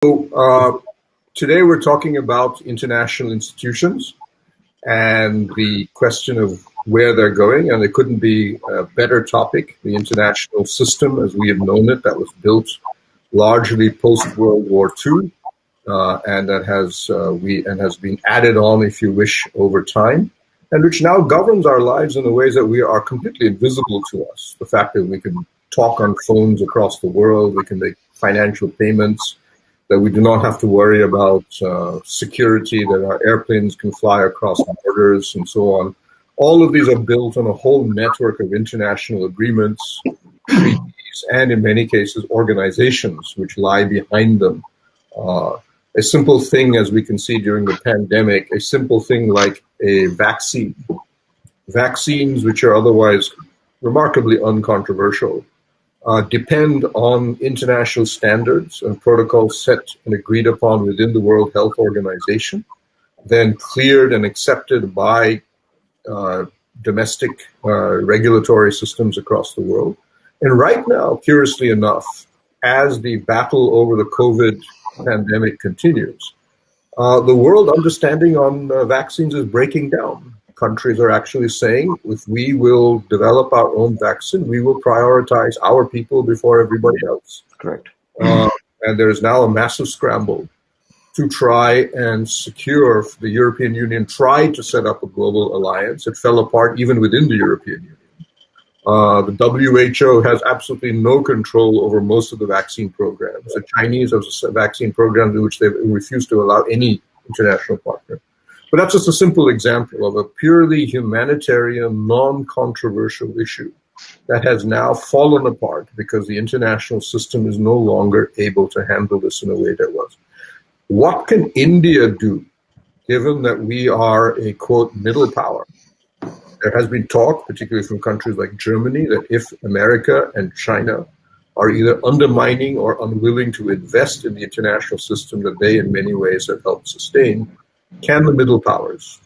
Today we're talking about international institutions and the question of where they're going, and it couldn't be a better topic. The international system, as we have known it, that was built largely post-World War II, and that has been added on, if you wish, over time, and which now governs our lives in the ways that we are completely invisible to us. The fact that we can talk on phones across the world, we can make financial payments, that we do not have to worry about security, that our airplanes can fly across borders and so on. All of these are built on a whole network of international agreements, treaties, and in many cases, organizations which lie behind them. A simple thing, as we can see during the pandemic, a simple thing like a vaccine. Vaccines, which are otherwise remarkably uncontroversial, depend on international standards and protocols set and agreed upon within the World Health Organization, then cleared and accepted by domestic regulatory systems across the world. And right now, curiously enough, as the battle over the COVID pandemic continues, the world understanding on vaccines is breaking down. Countries are actually saying, if we will develop our own vaccine, we will prioritize our people before everybody else. Correct. And there's now a massive scramble to try and secure. The European Union tried to set up a global alliance. It fell apart even within the European Union. The WHO has absolutely no control over most of the vaccine programs. The Chinese have vaccine programs in which they refuse to allow any international partner. But that's just a simple example of a purely humanitarian, non-controversial issue that has now fallen apart because the international system is no longer able to handle this in a way that was. What can India do, given that we are a, quote, middle power? There has been talk, particularly from countries like Germany, that if America and China are either undermining or unwilling to invest in the international system that they in many ways have helped sustain, can the middle powers,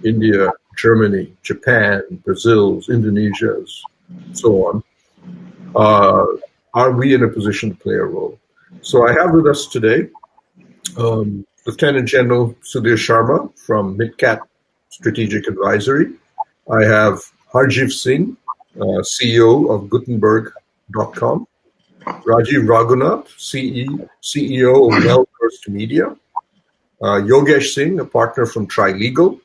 India, Germany, Japan, Brazil, Indonesia, so on, are we in a position to play a role? So I have with us today Lieutenant General Sudhir Sharma from Mitkat Strategic Advisory. I have Harjiv Singh, CEO of Gutenberg.com. Rajiv Raghunath, CEO of Wellversed Media. Yogesh Singh, a partner from Trilegal,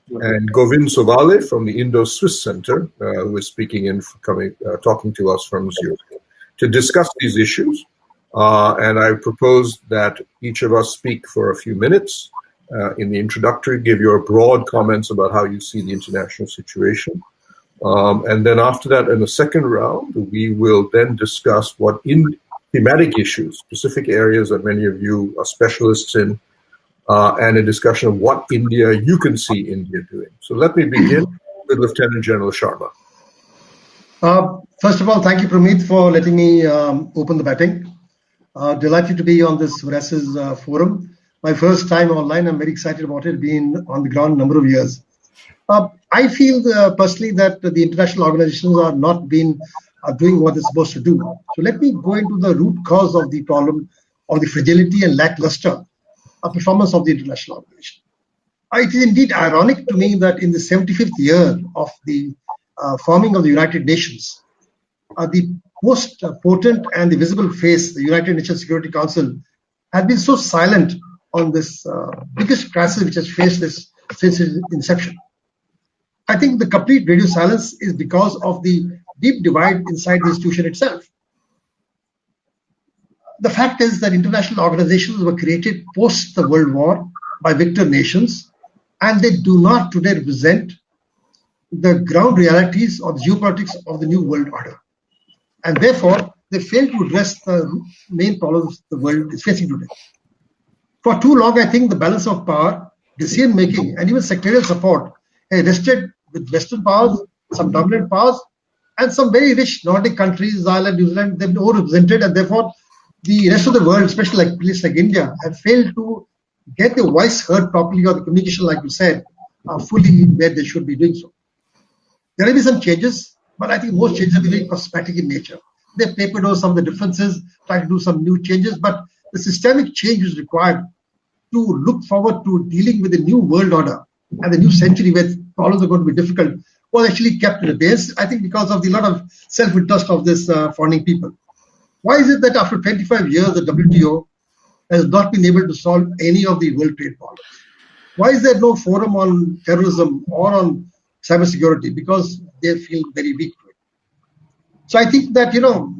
and Govind Sovale from the Indo Swiss Center, who is talking to us from Zurich to discuss these issues. And I propose that each of us speak for a few minutes in the introductory, give your broad comments about how you see the international situation. And then after that, in the second round, we will then discuss what thematic issues, specific areas that many of you are specialists in, and a discussion of what you can see India doing. So let me begin with Lieutenant General Sharma. First of all, thank you, Pramit, for letting me open the batting. Delighted to be on this Horasis forum. My first time online. I'm very excited about it, being on the ground a number of years. I feel personally that the international organizations are not doing what they're supposed to do. So let me go into the root cause of the problem, of the fragility and lackluster performance of the international organization. It is indeed ironic to me that in the 75th year of the forming of the United Nations, the most potent and the visible face, the United Nations Security Council, has been so silent on this biggest crisis which has faced this since its inception. I think the complete radio silence is because of the deep divide inside the institution itself. The fact is that international organizations were created post the World War by victor nations, and they do not today represent the ground realities or the geopolitics of the new world order. And therefore, they fail to address the main problems the world is facing today. For too long, I think the balance of power, decision-making, and even sectarial support has rested with Western powers, some dominant powers, and some very rich Nordic countries, Ireland, New Zealand, they've been overrepresented, and therefore the rest of the world, especially like places like India, have failed to get their voice heard properly or the communication, like you said, fully where they should be doing so. There may be some changes, but I think most changes will be very cosmetic in nature. They've papered over some of the differences, trying to do some new changes, but the systemic change is required to look forward to dealing with the new world order and the new century where problems are going to be difficult was actually kept in the base, I think because of the lot of self-interest of this founding people. Why is it that after 25 years, the WTO has not been able to solve any of the world trade problems? Why is there no forum on terrorism or on cybersecurity? Because they feel very weak to it. So I think that,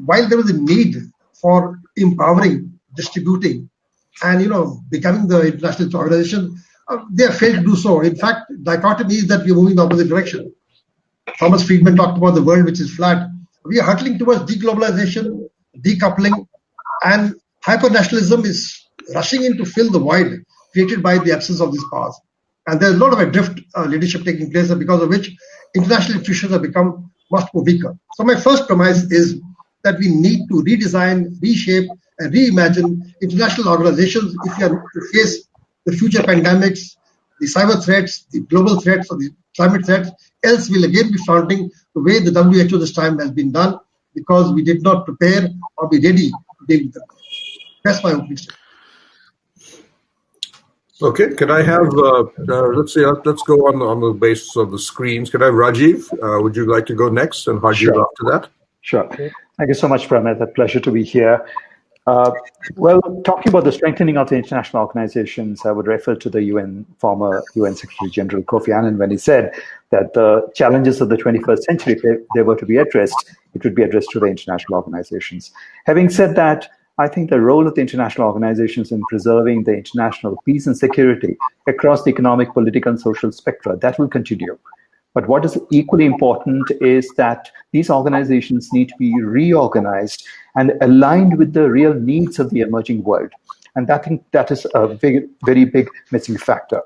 while there was a need for empowering, distributing, and, becoming the international organization, they have failed to do so. In fact, dichotomy is that we are moving in the opposite direction. Thomas Friedman talked about the world which is flat. We are hurtling towards deglobalization, decoupling, and hyper-nationalism is rushing in to fill the void created by the absence of these powers. And there's a lot of adrift leadership taking place, because of which international institutions have become much more weaker. So my first premise is that we need to redesign, reshape, and reimagine international organizations if we are to face the future pandemics, the cyber threats, the global threats, or the climate threats. Else we'll again be flaunting the way the WHO this time has been done, because we did not prepare or be ready to deal with them. That's my opening statement. Okay, can I have, let's go on the basis of the screens. Can I have Rajiv? Would you like to go next, and Harjiv Sure. after that? Sure. Thank you so much, Pramit. A pleasure to be here. Well, talking about the strengthening of the international organizations, I would refer to the former UN Secretary General Kofi Annan when he said that the challenges of the 21st century, if they were to be addressed, it would be addressed to the international organizations. Having said that, I think the role of the international organizations in preserving the international peace and security across the economic, political, and social spectra, that will continue. But what is equally important is that these organizations need to be reorganized and aligned with the real needs of the emerging world. And I think that is a very big missing factor.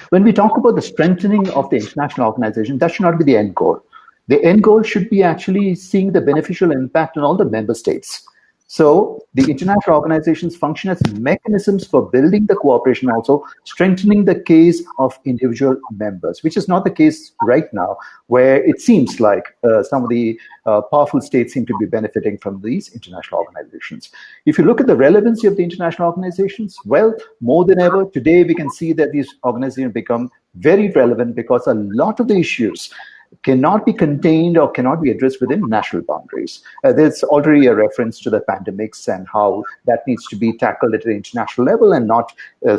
When we talk about the strengthening of the international organization, that should not be the end goal. The end goal should be actually seeing the beneficial impact on all the member states. So the international organizations function as mechanisms for building the cooperation, also strengthening the case of individual members, which is not the case right now, where it seems like some of the powerful states seem to be benefiting from these international organizations. If you look at the relevancy of the international organizations, well, more than ever, today we can see that these organizations become very relevant because a lot of the issues cannot be contained or cannot be addressed within national boundaries. There's already a reference to the pandemics and how that needs to be tackled at the international level and not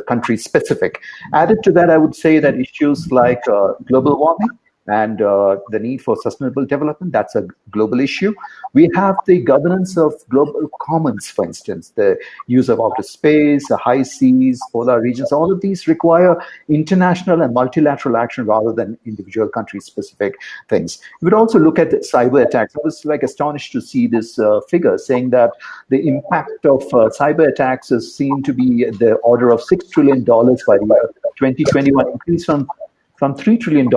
country specific. Added to that, I would say that issues like global warming and the need for sustainable development, that's a global issue. We have the governance of global commons, for instance, the use of outer space, the high seas, polar regions. All of these require international and multilateral action rather than individual country-specific things. We would also look at cyber attacks. I was astonished to see this figure saying that the impact of cyber attacks is seen to be the order of $6 trillion by the year 2021, increase from $3 trillion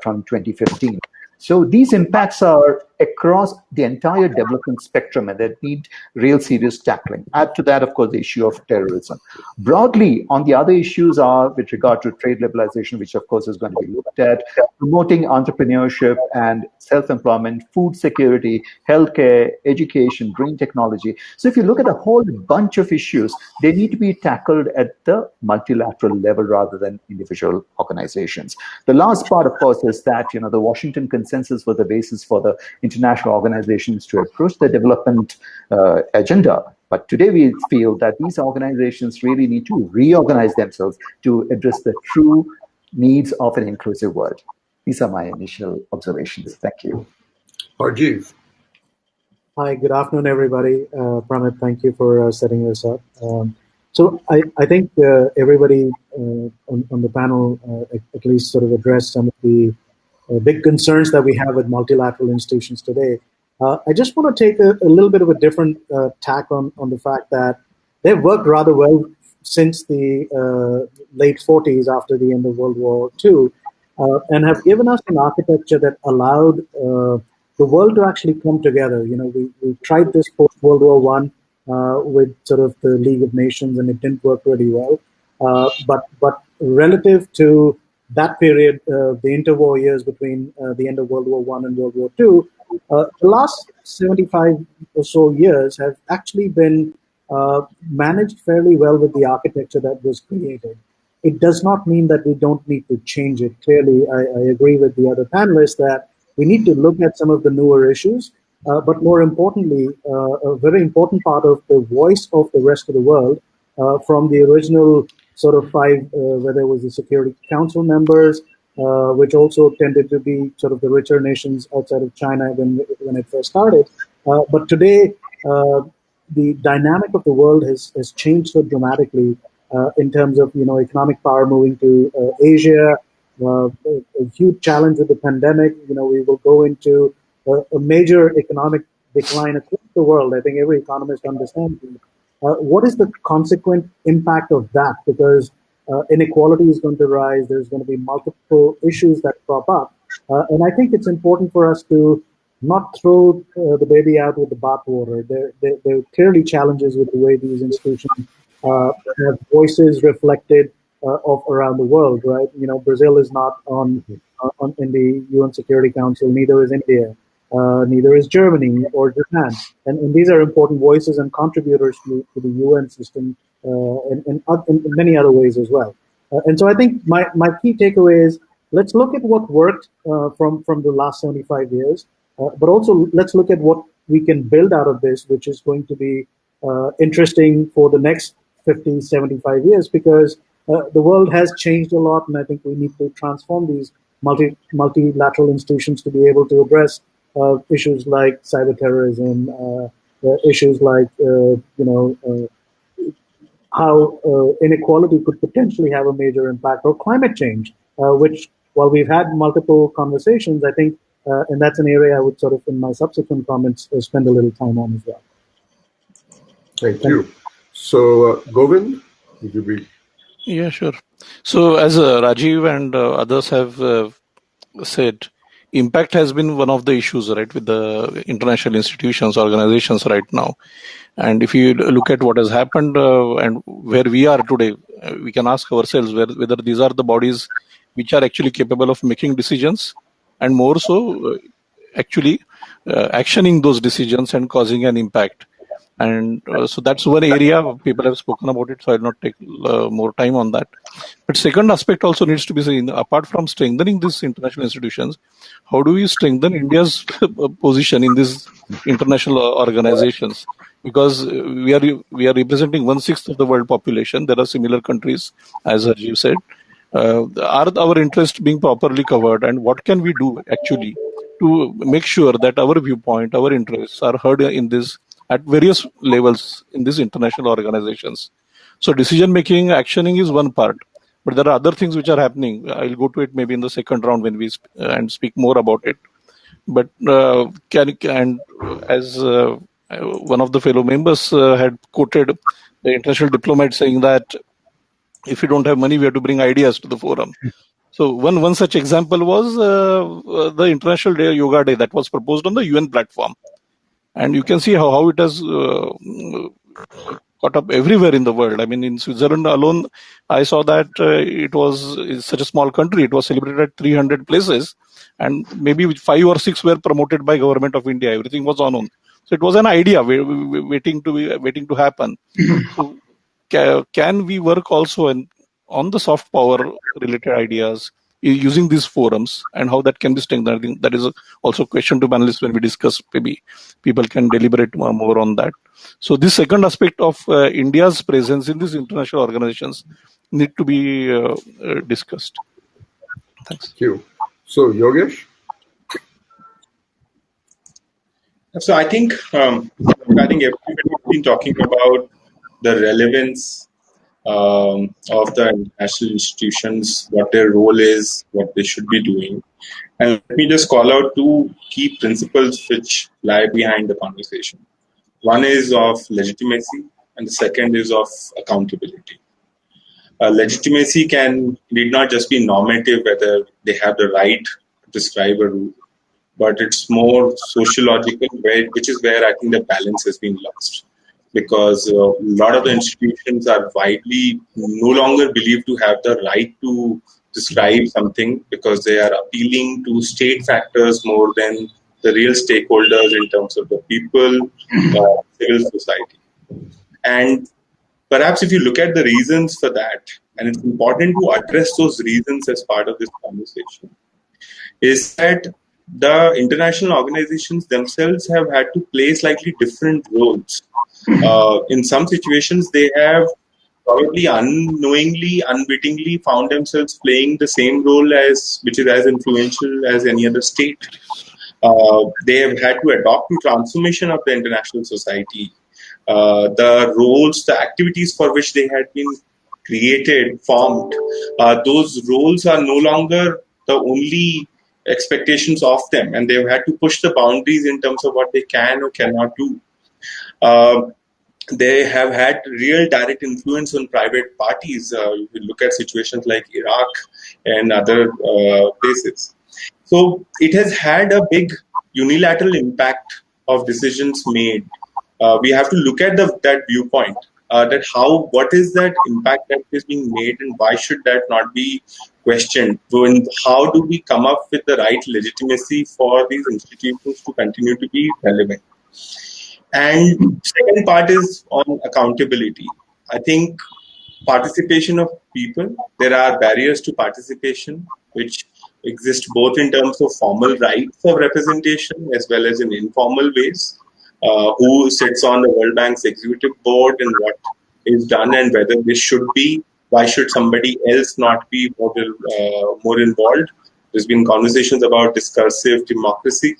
from 2015. So these impacts are across the entire development spectrum and that need real serious tackling. Add to that, of course, the issue of terrorism. Broadly, on the other issues are with regard to trade liberalization, which of course is going to be looked at, promoting entrepreneurship and self-employment, food security, healthcare, education, green technology. So if you look at a whole bunch of issues, they need to be tackled at the multilateral level rather than individual organizations. The last part, of course, is that the Washington consensus was the basis for the international organizations to approach the development agenda. But today we feel that these organizations really need to reorganize themselves to address the true needs of an inclusive world. These are my initial observations. Thank you. Harjiv. Hi, good afternoon, everybody. Pramit, thank you for setting this up. So I think everybody on the panel at least sort of addressed some of the big concerns that we have with multilateral institutions today. I just want to take a little bit of a different tack on the fact that they've worked rather well since the late 40s after the end of World War II and have given us an architecture that allowed the world to actually come together. We tried this post-World War I with sort of the League of Nations and it didn't work really well. But relative to that period, the interwar years between the end of World War I and World War II, the last 75 or so years have actually been managed fairly well with the architecture that was created. It does not mean that we don't need to change it. Clearly, I agree with the other panelists that we need to look at some of the newer issues, but more importantly, a very important part of the voice of the rest of the world, from the original sort of five, where there was the Security Council members, which also tended to be sort of the richer nations outside of China when it first started. But today, the dynamic of the world has changed so dramatically in terms of economic power moving to Asia, a huge challenge with the pandemic. We will go into a major economic decline across the world. I think every economist understands it. What is the consequent impact of that? Because inequality is going to rise. There's going to be multiple issues that crop up. And I think it's important for us to not throw the baby out with the bathwater. There are clearly challenges with the way these institutions have voices reflected of around the world, right? Brazil is not on in the UN Security Council, neither is India, neither is Germany or Japan. And these are important voices and contributors to the UN system in many other ways as well. And so I think my key takeaway is, let's look at what worked from the last 75 years, but also let's look at what we can build out of this, which is going to be interesting for the next 50, 75 years, because the world has changed a lot, and I think we need to transform these multilateral institutions to be able to address issues like cyber terrorism, issues like how inequality could potentially have a major impact, or climate change, which, while we've had multiple conversations, I think, and that's an area I would sort of, in my subsequent comments, spend a little time on as well. Thank you. So, Govind, would you be? Yeah, sure. So, as Rajiv and others have said, impact has been one of the issues, right, with the international institutions, organizations right now. And if you look at what has happened and where we are today, we can ask ourselves whether these are the bodies which are actually capable of making decisions, and more so, actually actioning those decisions and causing an impact. And so that's one area people have spoken about it, so I'll not take more time on that. But second aspect also needs to be seen, apart from strengthening these international institutions, how do we strengthen India's position in these international organizations? Because we are representing 1/6 of the world population. There are similar countries, as Harjiv said. Are our interests being properly covered, and what can we do actually to make sure that our viewpoint, our interests are heard in this at various levels in these international organizations? So decision making, actioning is one part, but there are other things which are happening. I'll go to it maybe in the second round when we speak more about it. But as one of the fellow members had quoted the international diplomat saying that if you don't have money, we have to bring ideas to the forum. So one such example was the International Yoga Day that was proposed on the UN platform. And you can see how it has caught up everywhere in the world. I mean, in Switzerland alone, I saw that it's such a small country. It was celebrated at 300 places, and maybe 5 or 6 were promoted by Government of India. Everything was on. So it was an idea waiting to happen. So can we work also on the soft power related ideas using these forums, and how that can be strengthened? I think that is also a question to panelists when we discuss. Maybe people can deliberate more on that. So this second aspect of India's presence in these international organizations need to be discussed. Thanks. Thank you. So, Yogesh? So I think everybody's been talking about the relevance of the international institutions, what their role is, what they should be doing. And let me just call out 2 key principles which lie behind the conversation. One is of legitimacy, and the second is of accountability. Legitimacy need not just be normative, whether they have the right to prescribe a rule, but it's more sociological, which is where I think the balance has been lost. Because a lot of the institutions are widely no longer believed to have the right to prescribe something, because they are appealing to state factors more than the real stakeholders in terms of the people, civil society. And perhaps if you look at the reasons for that, and it's important to address those reasons as part of this conversation, is that the international organizations themselves have had to play slightly different roles. In some situations, they have probably unknowingly, unwittingly found themselves playing the same role which is as influential as any other state. They have had to adopt to transformation of the international society. The roles, the activities for which they had been created, formed, those roles are no longer the only expectations of them, and they've had to push the boundaries in terms of what they can or cannot do. They have had real direct influence on private parties. You look at situations like Iraq and other places. So it has had a big unilateral impact of decisions made. We have to look at that viewpoint, what is that impact that is being made, and why should that not be questioned? How do we come up with the right legitimacy for these institutions to continue to be relevant? And second part is on accountability. I think participation of people, there are barriers to participation which exist both in terms of formal rights of representation as well as in informal ways. Who sits on the World Bank's executive board and what is done and whether this should be, why should somebody else not be more involved? There's been conversations about discursive democracy.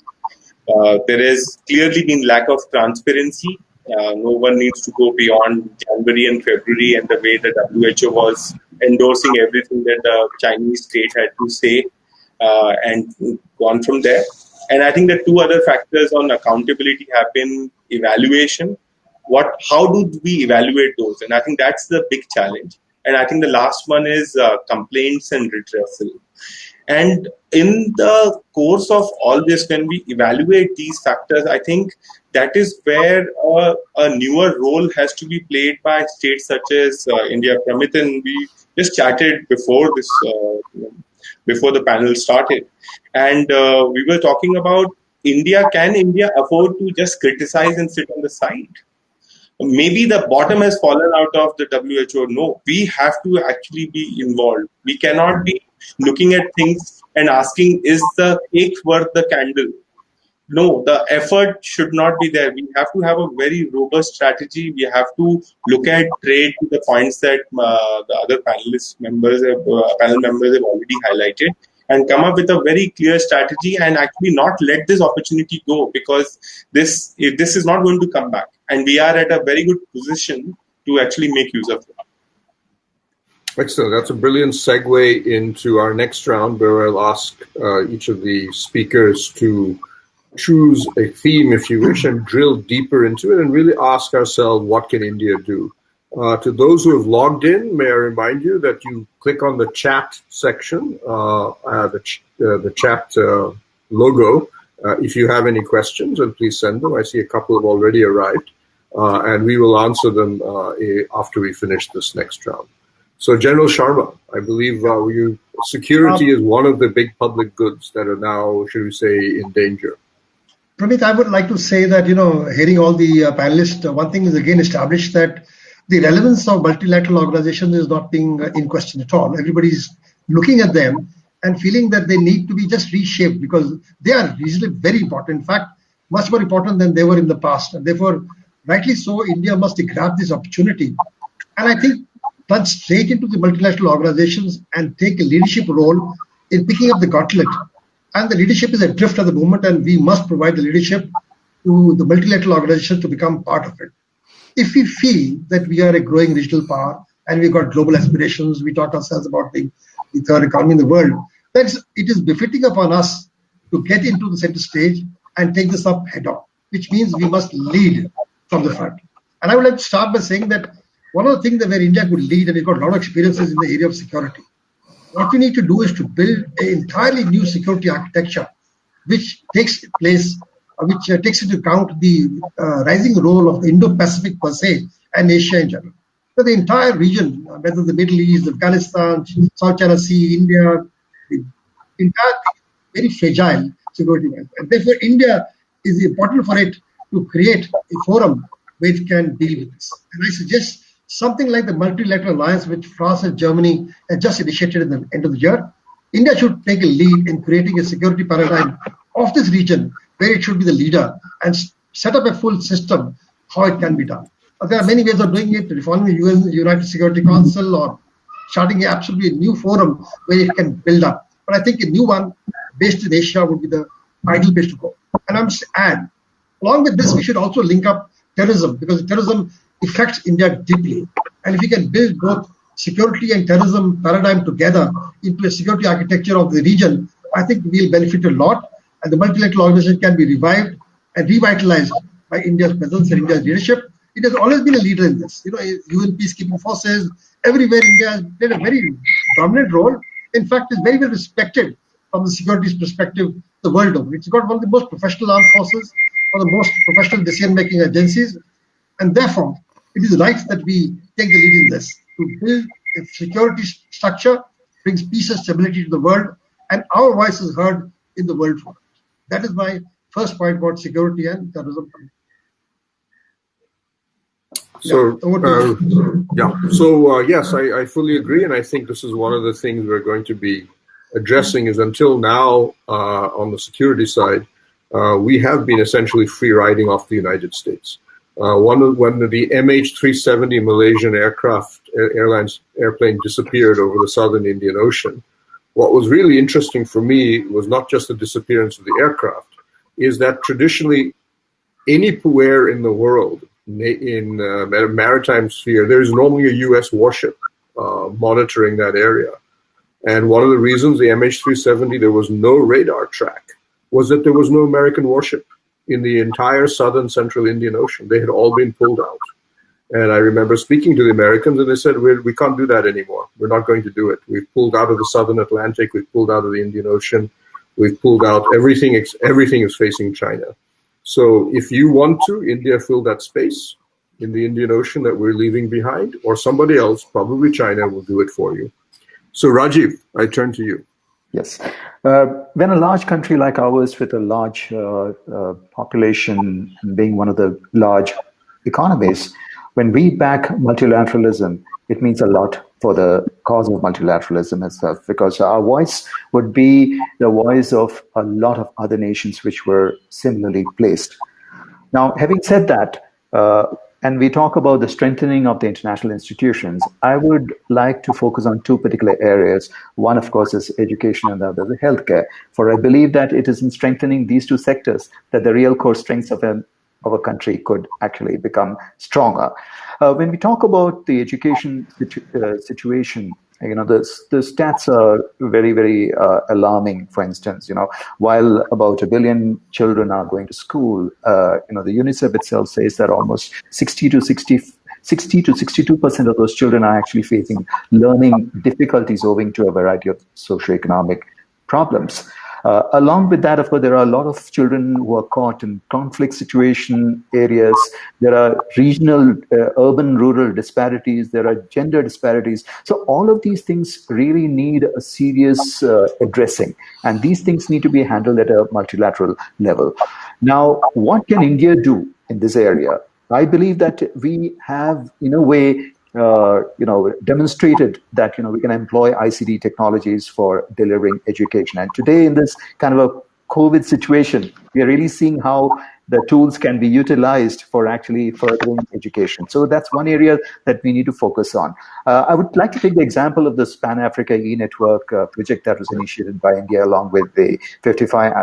There has clearly been lack of transparency. No one needs to go beyond January and February and the way the WHO was endorsing everything that the Chinese state had to say and gone from there. And I think the two other factors on accountability have been evaluation. How do we evaluate those? And I think that's the big challenge. And I think the last one is complaints and redressal. And in the course of all this, when we evaluate these factors, I think that is where a newer role has to be played by states such as India. Pramit and we just chatted before this, before the panel started. And we were talking about can India afford to just criticize and sit on the side? Maybe the bottom has fallen out of the WHO. No, we have to actually be involved. We cannot be looking at things and asking, is the cake worth the candle? No, the effort should not be there. We have to have a very robust strategy. We have to look at trade to the points that the other panel members have already highlighted, and come up with a very clear strategy and actually not let this opportunity go, because this is not going to come back. And we are at a very good position to actually make use of it. Excellent. That's a brilliant segue into our next round, where I'll ask each of the speakers to choose a theme, if you wish, and drill deeper into it and really ask ourselves, what can India do? To those who have logged in, may I remind you that you click on the chat section, the chat logo, if you have any questions, and please send them. I see a couple have already arrived, and we will answer them after we finish this next round. So, General Sharma, I believe security is one of the big public goods that are now, should we say, in danger. Pramit, I would like to say that, hearing all the panelists, one thing is again established, that the relevance of multilateral organizations is not being in question at all. Everybody's looking at them and feeling that they need to be just reshaped, because they are usually very important. In fact, much more important than they were in the past. And therefore, rightly so, India must grab this opportunity. And I think plunge straight into the multilateral organizations and take a leadership role in picking up the gauntlet. And the leadership is adrift at the moment, and we must provide the leadership to the multilateral organizations to become part of it. If we feel that we are a growing regional power and we've got global aspirations, we talk ourselves about being the third economy in the world, then it is befitting upon us to get into the center stage and take this up head on, which means we must lead from the front. And I would like to start by saying that one of the things where India could lead, and we've got a lot of experiences in the area of security, what we need to do is to build an entirely new security architecture, which takes into account the rising role of the Indo-Pacific per se and Asia in general. So the entire region, whether the Middle East, Afghanistan, South China Sea, India, the entire thing is very fragile security-wise. And therefore, India is important for it to create a forum where it can deal with this. And I suggest something like the multilateral alliance which France and Germany have just initiated at the end of the year. India should take a lead in creating a security paradigm of this region where it should be the leader and set up a full system how it can be done. There are many ways of doing it, reforming the UN, United Security Council, or starting an absolutely new forum where it can build up. But I think a new one based in Asia would be the ideal place to go. And I must add, along with this, we should also link up terrorism, because terrorism affects India deeply. And if we can build both security and terrorism paradigm together into a security architecture of the region, I think we'll benefit a lot. And the multilateral organization can be revived and revitalized by India's presence and India's leadership. It has always been a leader in this. UN peacekeeping forces, everywhere India has played a very dominant role. In fact, it's very well respected from the security perspective the world over. It's got one of the most professional armed forces, one of the most professional decision-making agencies, and therefore, it is right that we take the lead in this to build a security structure, brings peace and stability to the world, and our voice is heard in the world forum. That is my first point about security and terrorism. So, yes, I fully agree, and I think this is one of the things we're going to be addressing. Is until now, on the security side, we have been essentially free riding off the United States. When the MH370 Malaysian airplane disappeared over the southern Indian Ocean, what was really interesting for me was not just the disappearance of the aircraft, is that traditionally anywhere in the world, in maritime sphere, there's normally a U.S. warship monitoring that area. And one of the reasons the MH370, there was no radar track, was that there was no American warship in the entire southern central Indian Ocean. They had all been pulled out. And I remember speaking to the Americans, and they said, we can't do that anymore. We're not going to do it. We've pulled out of the southern Atlantic. We've pulled out of the Indian Ocean. We've pulled out everything. Everything is facing China. So if you want to, India fill that space in the Indian Ocean that we're leaving behind, or somebody else, probably China, will do it for you. So Rajiv, I turn to you. Yes. When a large country like ours with a large population and being one of the large economies, when we back multilateralism, it means a lot for the cause of multilateralism itself, because our voice would be the voice of a lot of other nations which were similarly placed. Now, having said that, and we talk about the strengthening of the international institutions, I would like to focus on two particular areas. One, of course, is education, and the other is healthcare. For I believe that it is in strengthening these two sectors that the real core strengths of a country could actually become stronger. When we talk about the education situation, the stats are very, very alarming. For instance, while about 1 billion children are going to school, the UNICEF itself says that almost 60 to 62% of those children are actually facing learning difficulties owing to a variety of socioeconomic problems. Along with that, of course, there are a lot of children who are caught in conflict situation areas. There are regional, urban-rural disparities. There are gender disparities. So all of these things really need a serious addressing. And these things need to be handled at a multilateral level. Now, what can India do in this area? I believe that we have, in a way, demonstrated that, we can employ ICT technologies for delivering education. And today, in this kind of a COVID situation, we are really seeing how the tools can be utilized for actually furthering education. So that's one area that we need to focus on. I would like to take the example of this Pan-Africa e-network project that was initiated by India along with the 55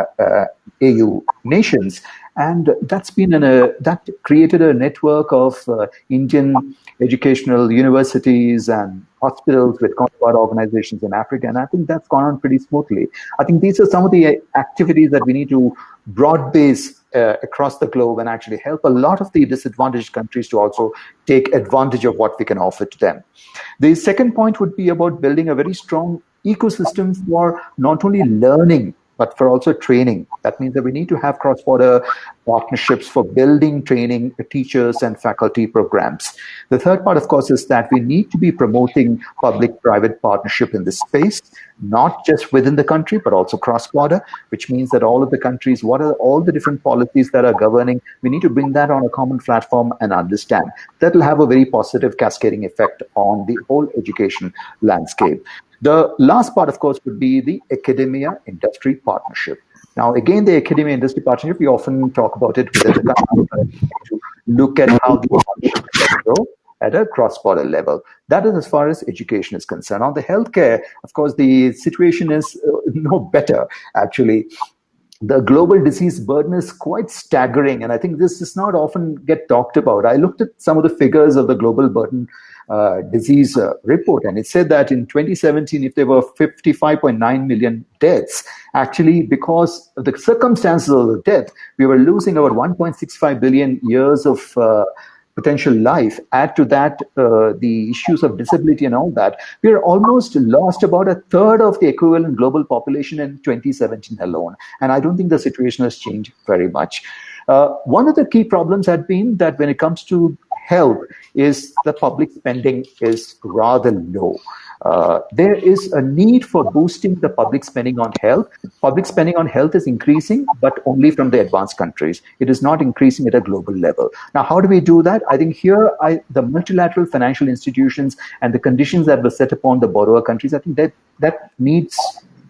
AU nations. And that's been that created a network of Indian educational universities and hospitals with counterpart organizations in Africa. And I think that's gone on pretty smoothly. I think these are some of the activities that we need to broad base across the globe and actually help a lot of the disadvantaged countries to also take advantage of what we can offer to them. The second point would be about building a very strong ecosystem for not only learning but for also training. That means that we need to have cross-border partnerships for building training teachers and faculty programs. The third part, of course, is that we need to be promoting public-private partnership in this space, not just within the country, but also cross-border, which means that all of the countries, what are all the different policies that are governing, we need to bring that on a common platform and understand. That will have a very positive cascading effect on the whole education landscape. The last part, of course, would be the academia-industry partnership. Now, again, the academia-industry partnership, we often talk about it within the country to look at how the partnership can grow at a cross-border level. That is as far as education is concerned. On the healthcare, of course, the situation is no better, actually. The global disease burden is quite staggering, and I think this does not often get talked about. I looked at some of the figures of the global burden disease report, and it said that in 2017, if there were 55.9 million deaths, actually, because of the circumstances of the death, we were losing about 1.65 billion years of potential life. Add to that the issues of disability and all that, we are almost lost about a third of the equivalent global population in 2017 alone. And I don't think the situation has changed very much. One of the key problems had been that when it comes to health is the public spending is rather low. There is a need for boosting the public spending on health. Public spending on health is increasing, but only from the advanced countries. It is not increasing at a global level. Now, how do we do that? I think here, the multilateral financial institutions and the conditions that were set upon the borrower countries, I think that needs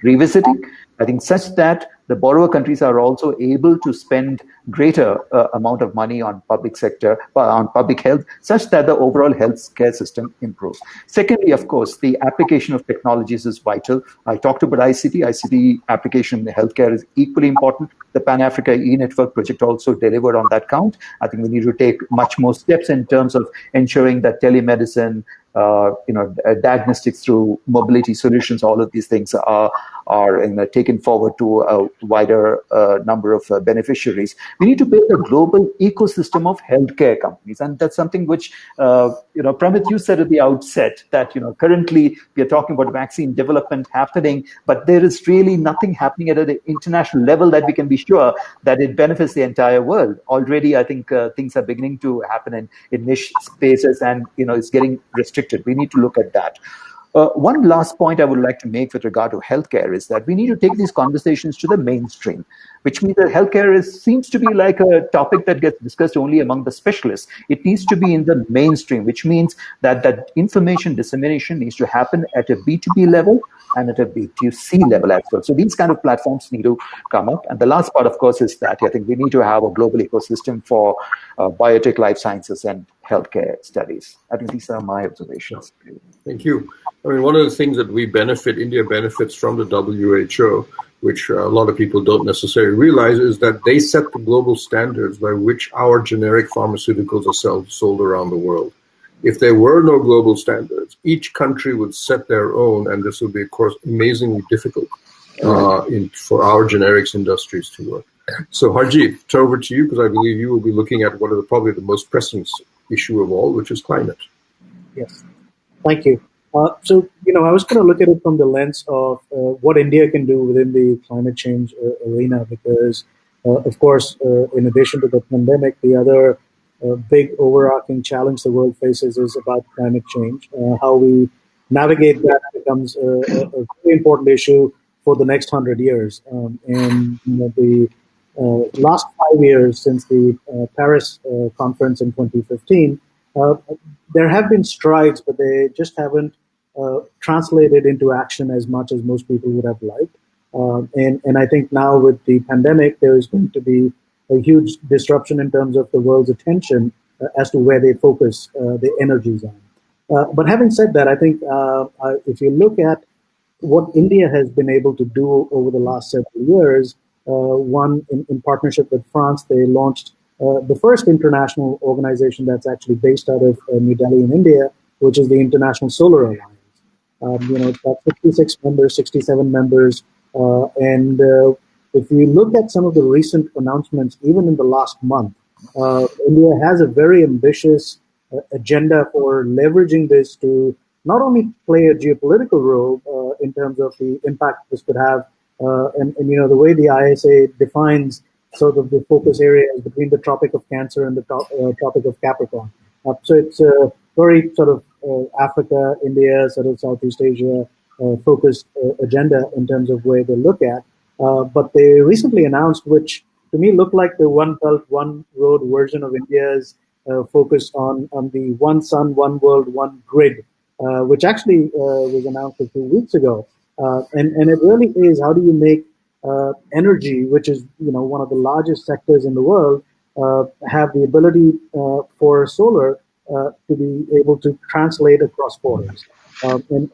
revisiting. I think such that the borrower countries are also able to spend greater amount of money on public sector, on public health, such that the overall health care system improves. Secondly, of course, the application of technologies is vital. I talked about ICT. ICT application in the healthcare is equally important. The Pan-Africa e-network project also delivered on that count. I think we need to take much more steps in terms of ensuring that telemedicine, diagnostics through mobility solutions, all of these things are taken forward to a wider number of beneficiaries. We need to build a global ecosystem of healthcare companies, and that's something which, Pramit, you said at the outset that currently we are talking about vaccine development happening, but there is really nothing happening at an international level that we can be sure that it benefits the entire world. Already, I think things are beginning to happen in niche spaces, and it's getting restricted. We need to look at that. One last point I would like to make with regard to healthcare is that we need to take these conversations to the mainstream, which means that healthcare seems to be like a topic that gets discussed only among the specialists. It needs to be in the mainstream, which means that information dissemination needs to happen at a B2B level and at a B2C level as well. So these kind of platforms need to come up. And the last part, of course, is that I think we need to have a global ecosystem for biotech, life sciences, and healthcare studies. I think these are my observations. Thank you. I mean, one of the things that India benefits from the WHO, which a lot of people don't necessarily realize, is that they set the global standards by which our generic pharmaceuticals are sold around the world. If there were no global standards, each country would set their own, and this would be, of course, amazingly difficult for our generics industries to work. So, Harjiv, turn over to you, because I believe you will be looking at one of probably the most pressing issue of all, which is climate. Yes, thank you. So, I was going to look at it from the lens of what India can do within the climate change arena, because, of course, in addition to the pandemic, the other big overarching challenge the world faces is about climate change. How we navigate that becomes a very important issue for the next 100 years. And the last 5 years since the Paris conference in 2015, there have been strides, but they just haven't translated into action as much as most people would have liked. And I think now with the pandemic, there is going to be a huge disruption in terms of the world's attention as to where they focus their energies on. But having said that, I think if you look at what India has been able to do over the last several years, one in partnership with France, they launched the first international organization that's actually based out of New Delhi in India, which is the International Solar Alliance. It's got 56 members, 67 members, and if you look at some of the recent announcements, even in the last month, India has a very ambitious agenda for leveraging this to not only play a geopolitical role in terms of the impact this could have And you know, the way the ISA defines sort of the focus areas between the Tropic of Cancer and the Tropic of Capricorn. So it's a very sort of Africa, India, sort of Southeast Asia focused agenda in terms of where they look at. But they recently announced, which to me looked like the One Belt, One Road version of India's focus on the One Sun, One World, One Grid, which actually was announced a few weeks ago. And it really is, how do you make energy, which is, you know, one of the largest sectors in the world, have the ability for solar to be able to translate across borders. And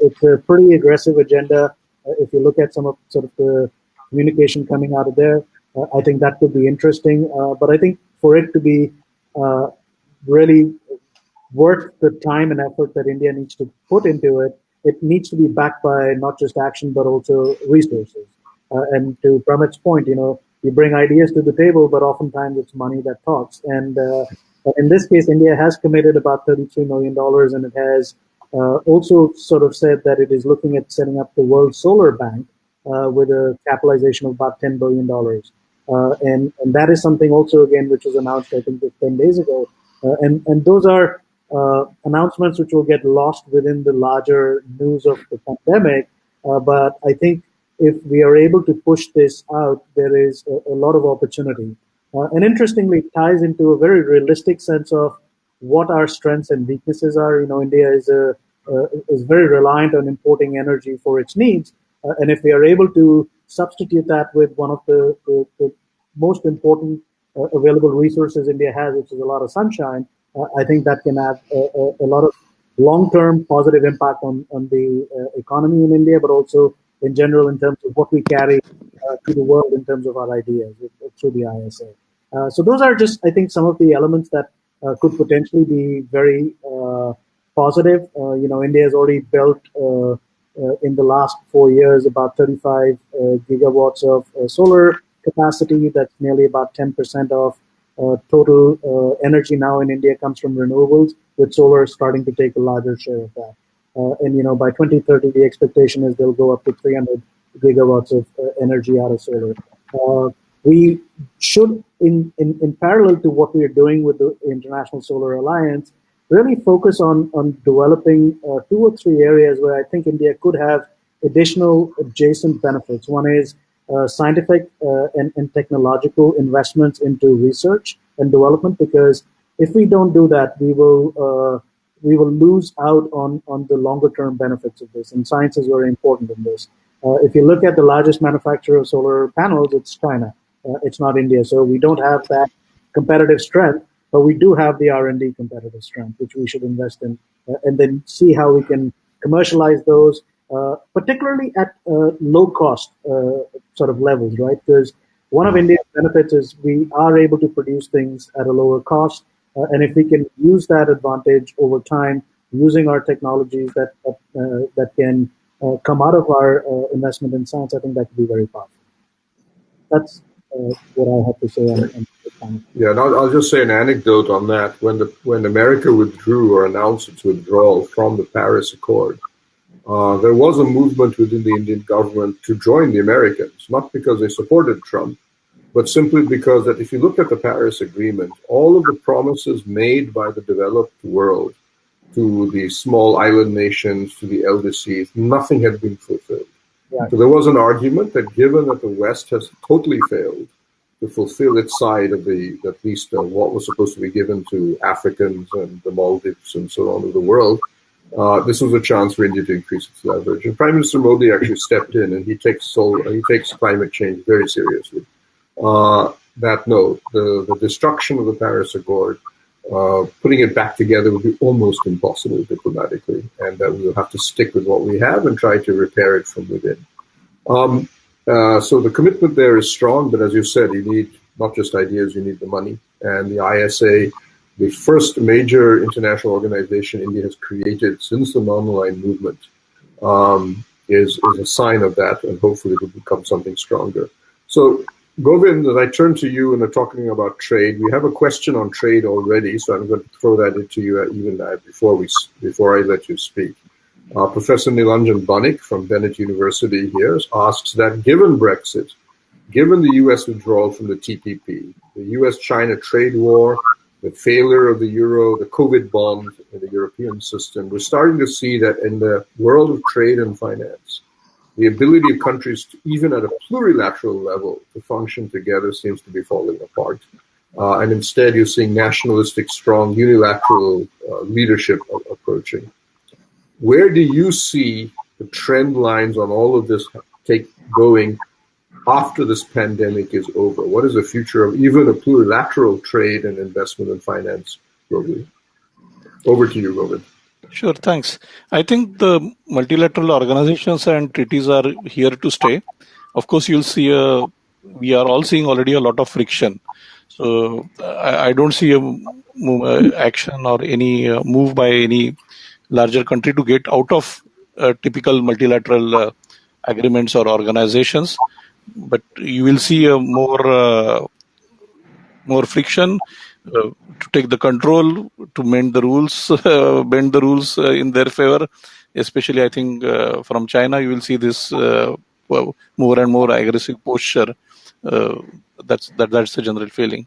it's a pretty aggressive agenda. If you look at some of sort of the communication coming out of there, I think that could be interesting. But I think for it to be really worth the time and effort that India needs to put into it, it needs to be backed by not just action, but also resources. And to Pramit's point, you know, you bring ideas to the table, but oftentimes it's money that talks. And in this case, India has committed about $33 million, and it has also sort of said that it is looking at setting up the World Solar Bank with a capitalization of about $10 billion. And that is something also, again, which was announced, I think, just 10 days ago. And those are announcements which will get lost within the larger news of the pandemic. But I think if we are able to push this out, there is a lot of opportunity. And interestingly, it ties into a very realistic sense of what our strengths and weaknesses are. You know, India is very reliant on importing energy for its needs. And if we are able to substitute that with one of the most important available resources India has, which is a lot of sunshine, I think that can have a lot of long-term positive impact on the economy in India, but also in general in terms of what we carry to the world in terms of our ideas through the ISA. So those are just, I think, some of the elements that could potentially be very positive. You know, India has already built in the last 4 years about 35 gigawatts of solar capacity. That's nearly about 10% of total energy now in India comes from renewables, with solar starting to take a larger share of that. And, you know, by 2030, the expectation is they'll go up to 300 gigawatts of energy out of solar. We should, in parallel to what we are doing with the International Solar Alliance, really focus on developing 2 or 3 areas where I think India could have additional adjacent benefits. One is scientific and technological investments into research and development, because if we don't do that, we will lose out on the longer term benefits of this. And science is very important in this. If you look at the largest manufacturer of solar panels, it's China. It's not India. So we don't have that competitive strength, but we do have the R&D competitive strength, which we should invest in, and then see how we can commercialize those, particularly at low cost sort of levels, right? Because one of India's benefits is we are able to produce things at a lower cost. And if we can use that advantage over time, using our technologies that can come out of our investment in science, I think that could be very powerful. That's what I have to say on this. Yeah, and I'll just say an anecdote on that. When America withdrew or announced its withdrawal from the Paris Accord, there was a movement within the Indian government to join the Americans, not because they supported Trump, but simply because that if you look at the Paris Agreement, all of the promises made by the developed world to the small island nations, to the LDCs, nothing had been fulfilled. Yeah. So there was an argument that given that the West has totally failed to fulfill its side of at least what was supposed to be given to Africans and the Maldives and so on of the world, this was a chance for India to increase its leverage. And Prime Minister Modi actually stepped in, and he takes climate change very seriously. The destruction of the Paris Accord, putting it back together would be almost impossible diplomatically, and that we'll have to stick with what we have and try to repair it from within. So the commitment there is strong, but as you said, you need not just ideas, you need the money. And the ISA, the first major international organization India has created since the non-aligned movement, is a sign of that, and hopefully it will become something stronger. So, Govind, as I turn to you and are talking about trade, we have a question on trade already, so I'm going to throw that into you even before I let you speak. Professor Nilanjan Banik from Bennett University here asks that given Brexit, given the US withdrawal from the TPP, the US-China trade war, the failure of the euro, the COVID bond in the European system, we're starting to see that in the world of trade and finance, the ability of countries, to, even at a plurilateral level, to function together seems to be falling apart. And instead, you're seeing nationalistic, strong, unilateral leadership approaching. Where do you see the trend lines on all of this going after this pandemic is over? What is the future of even a plurilateral trade and investment and finance globally? Over to you, Govind. Sure, thanks. I think the multilateral organizations and treaties are here to stay. Of course, you'll see we are all seeing already a lot of friction. So I don't see a action or any move by any larger country to get out of typical multilateral agreements or organizations. But you will see a more friction to take the control, to mend the rules, bend the rules in their favor. Especially, I think from China, you will see this more and more aggressive posture. That's the general feeling.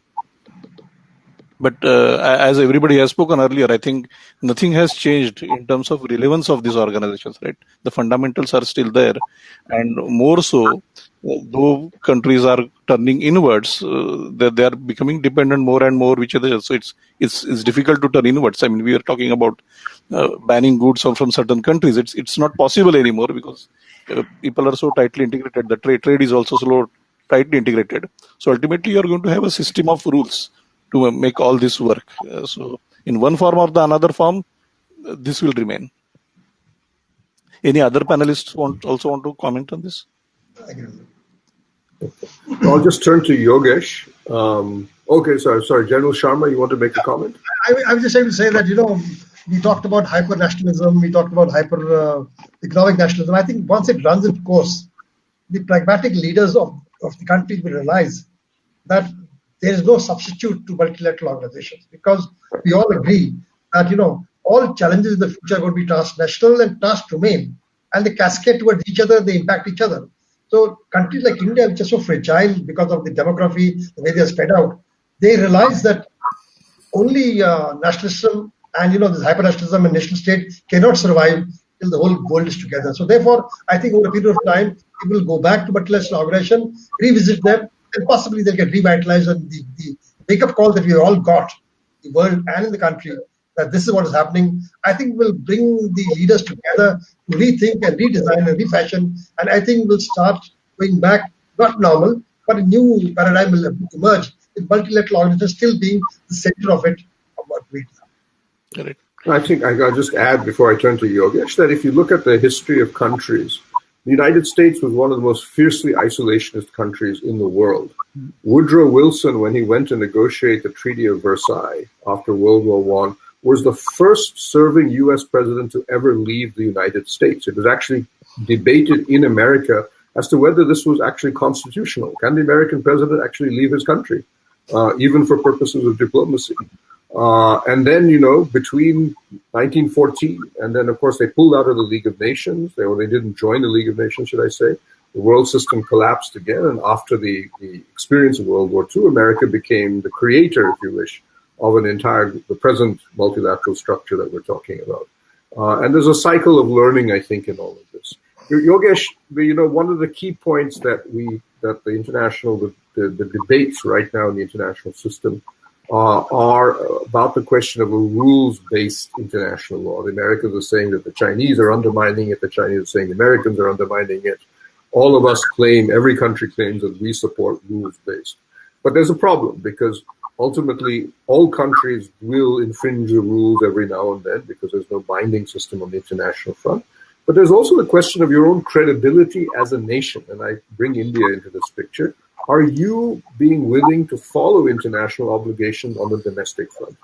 But as everybody has spoken earlier, I think nothing has changed in terms of relevance of these organizations, right? The fundamentals are still there. And more so, though countries are turning inwards, they are becoming dependent more and more each other. So it's difficult to turn inwards. I mean, we are talking about banning goods from certain countries. It's not possible anymore because people are so tightly integrated. The trade is also tightly integrated. So ultimately, you're going to have a system of rules to make all this work. So in one form or the another form, this will remain. Any other panelists also want to comment on this? I'll just turn to Yogesh. Okay, sorry, General Sharma, you want to make a comment? I was just trying to say that, we talked about hyper-nationalism, we talked about hyper-economic nationalism. I think once it runs its course, the pragmatic leaders of the country will realize that there is no substitute to multilateral organizations, because we all agree that all challenges in the future are going to be transnational and trans-domain, and they cascade towards each other, they impact each other. So countries like India, which are so fragile because of the demography, the way they are spread out, they realize that only nationalism and this hyper-nationalism and nation state cannot survive till the whole world is together. So therefore, I think over a period of time, people will go back to multilateral organization, revisit them, and possibly they'll get revitalized. And the wake-up call that we all got, the world and in the country, that this is what is happening, I think will bring the leaders together to rethink and redesign and refashion. And I think we'll start going back, not normal, but a new paradigm will emerge, with multilateral organizations still being the center of it, of what we do. Correct. I think I'll just add before I turn to Yogesh that if you look at the history of countries, the United States was one of the most fiercely isolationist countries in the world. Woodrow Wilson, when he went to negotiate the Treaty of Versailles after World War I, was the first serving U.S. president to ever leave the United States. It was actually debated in America as to whether this was actually constitutional. Can the American president actually leave his country, even for purposes of diplomacy? And then, between 1914 and then, of course, they pulled out of the League of Nations. They didn't join the League of Nations, should I say. The world system collapsed again. And after the experience of World War II, America became the creator, if you wish, of the present multilateral structure that we're talking about. And there's a cycle of learning, I think, in all of this. Yogesh, one of the key points that the international, the debates right now in the international system are about the question of a rules-based international law. The Americans are saying that the Chinese are undermining it. The Chinese are saying the Americans are undermining it. All of us every country claims that we support rules-based. But there's a problem because ultimately all countries will infringe the rules every now and then because there's no binding system on the international front. But there's also the question of your own credibility as a nation. And I bring India into this picture. Are you being willing to follow international obligations on the domestic front?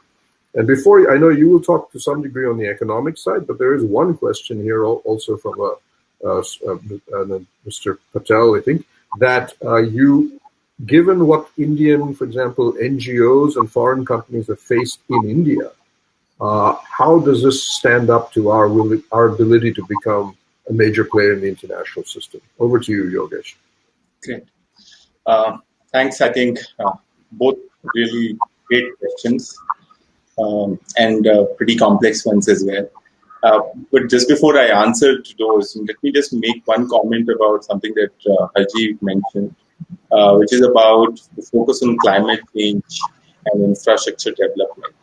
And I know you will talk to some degree on the economic side, but there is one question here also from Mr. Patel, I think, that given what Indian, for example, NGOs and foreign companies have faced in India, how does this stand up to our ability to become a major player in the international system? Over to you, Yogesh. Great. Thanks. I think both really great questions and pretty complex ones as well. But just before I answer to those, let me just make one comment about something that Harjiv mentioned, which is about the focus on climate change and infrastructure development.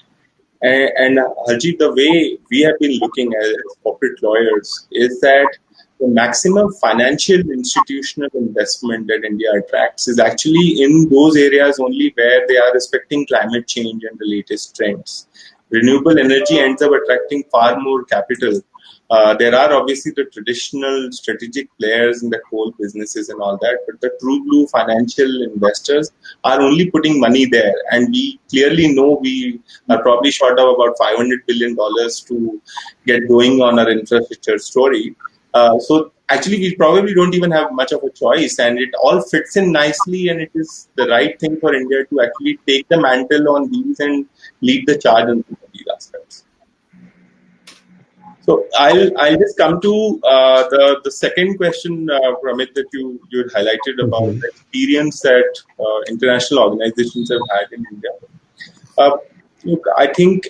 And Harjiv, the way we have been looking as corporate lawyers is that the maximum financial institutional investment that India attracts is actually in those areas only where they are respecting climate change and the latest trends. Renewable energy ends up attracting far more capital. There are obviously the traditional strategic players in the coal businesses and all that, but the true blue financial investors are only putting money there. And we clearly know we are probably short of about $500 billion to get going on our infrastructure story. So actually, we probably don't even have much of a choice, and it all fits in nicely, and it is the right thing for India to actually take the mantle on these and lead the charge on these aspects. So I'll just come to the second question, Pramit, that you had highlighted about the experience that international organizations have had in India. Look, I think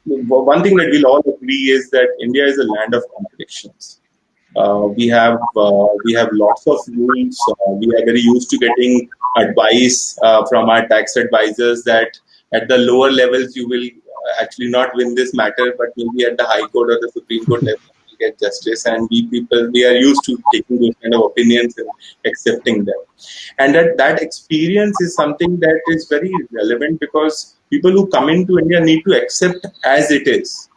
one thing that we'll all agree is that India is a land of contradictions. We have lots of rules. We are very used to getting advice from our tax advisors that at the lower levels you will actually not win this matter, but maybe at the High Court or the Supreme Court level you get justice. And we are used to taking those kind of opinions and accepting them. And that experience is something that is very relevant because people who come into India need to accept as it is.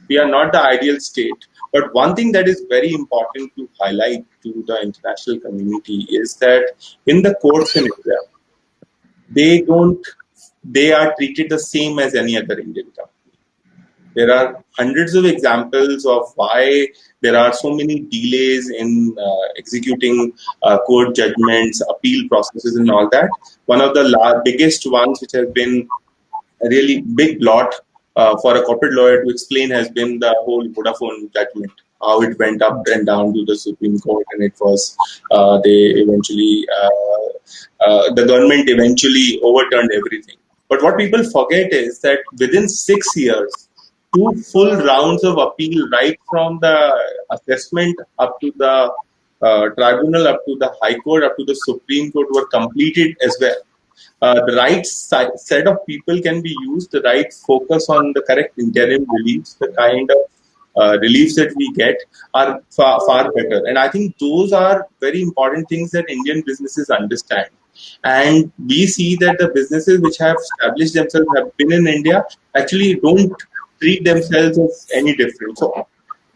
We are not the ideal state. But one thing that is very important to highlight to the international community is that in the courts in India, they are treated the same as any other Indian company. There are hundreds of examples of why there are so many delays in executing court judgments, appeal processes and all that. One of the biggest ones which has been a really big blot for a corporate lawyer to explain has been the whole Vodafone judgment, how it went up and down to the Supreme Court, and it was the government eventually overturned everything. But what people forget is that within 6 years, 2 full rounds of appeal, right from the assessment up to the tribunal, up to the High Court, up to the Supreme Court, were completed as well. The right set of people can be used, the right focus on the correct interim reliefs, the kind of reliefs that we get are far better. And I think those are very important things that Indian businesses understand. And we see that the businesses which have established themselves, have been in India, actually don't treat themselves as any different. So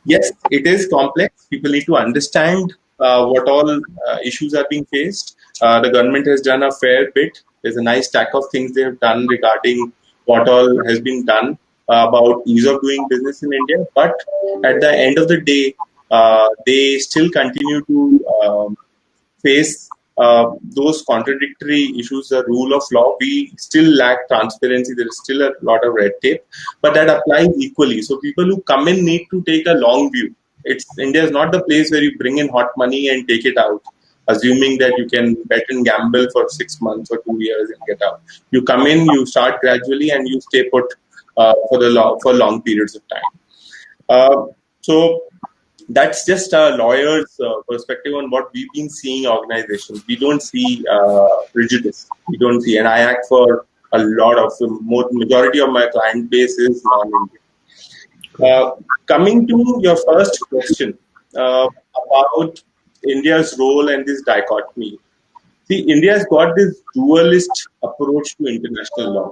yes, it is complex. People need to understand what all issues are being faced. The government has done a fair bit. There's a nice stack of things they have done regarding what all has been done about ease of doing business in India. But at the end of the day, they still continue to face those contradictory issues, the rule of law. We still lack transparency. There is still a lot of red tape, but that applies equally. So people who come in need to take a long view. India is not the place where you bring in hot money and take it out, assuming that you can bet and gamble for 6 months or 2 years and get out. You come in, you start gradually, and you stay put for long periods of time. So that's just a lawyer's perspective on what we've been seeing organizations. We don't see prejudice. We don't see, and I act for a lot of majority of my client base is non-Indian. Coming to your first question about India's role and this dichotomy. See, India has got this dualist approach to international law.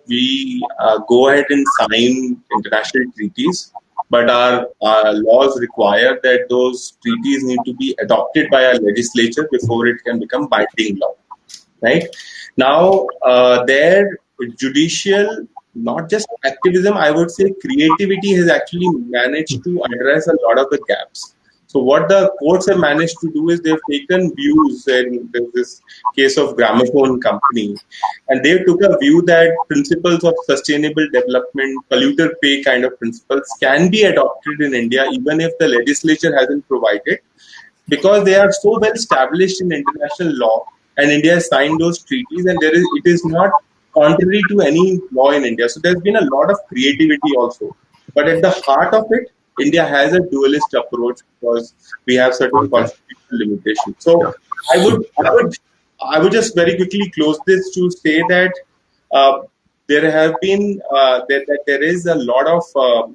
We go ahead and sign international treaties, but our laws require that those treaties need to be adopted by our legislature before it can become binding law. Right? Now, their judicial, not just activism, I would say creativity has actually managed to address a lot of the gaps. So what the courts have managed to do is they've taken views, and there's this case of Gramophone Company, and they took a view that principles of sustainable development, polluter pay kind of principles can be adopted in India even if the legislature hasn't provided, because they are so well established in international law, and India has signed those treaties, and it is not contrary to any law in India. So there's been a lot of creativity also. But at the heart of it, India has a dualist approach because we have certain constitutional limitations. So I would just very quickly close this to say that there have been that there is a lot of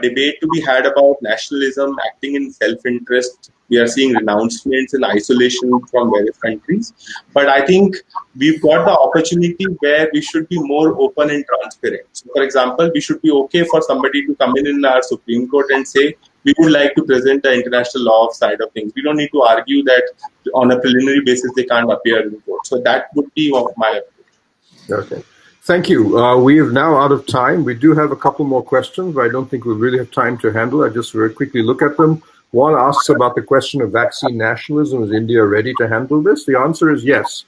debate to be had about nationalism acting in self-interest. We are seeing renouncements and isolation from various countries. But I think we've got the opportunity where we should be more open and transparent. So, for example, we should be okay for somebody to come in our Supreme Court and say, we would like to present the international law side of things. We don't need to argue that on a preliminary basis they can't appear in court. So that would be my approach. Okay. Thank you. We are now out of time. We do have a couple more questions, but I don't think we really have time to handle. I just very quickly look at them. One asks about the question of vaccine nationalism. Is India ready to handle this? The answer is yes.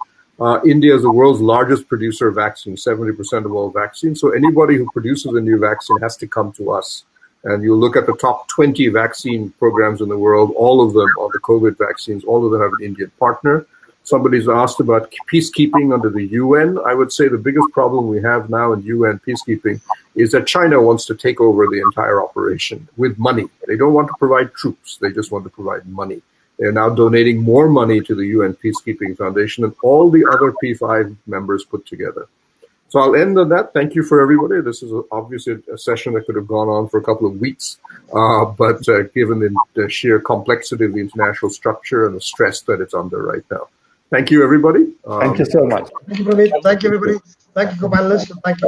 India is the world's largest producer of vaccines, 70% of all vaccines. So anybody who produces a new vaccine has to come to us. And you look at the top 20 vaccine programs in the world, all of them are the COVID vaccines, all of them have an Indian partner. Somebody's asked about peacekeeping under the UN. I would say the biggest problem we have now in UN peacekeeping is that China wants to take over the entire operation with money. They don't want to provide troops. They just want to provide money. They're now donating more money to the UN Peacekeeping Foundation than all the other P5 members put together. So I'll end on that. Thank you for everybody. This is obviously a session that could have gone on for a couple of weeks, but given the sheer complexity of the international structure and the stress that it's under right now. Thank you, everybody. Thank you so much. Thank you, Pramit. Thank you, everybody. Thank you, panelists. Thank you.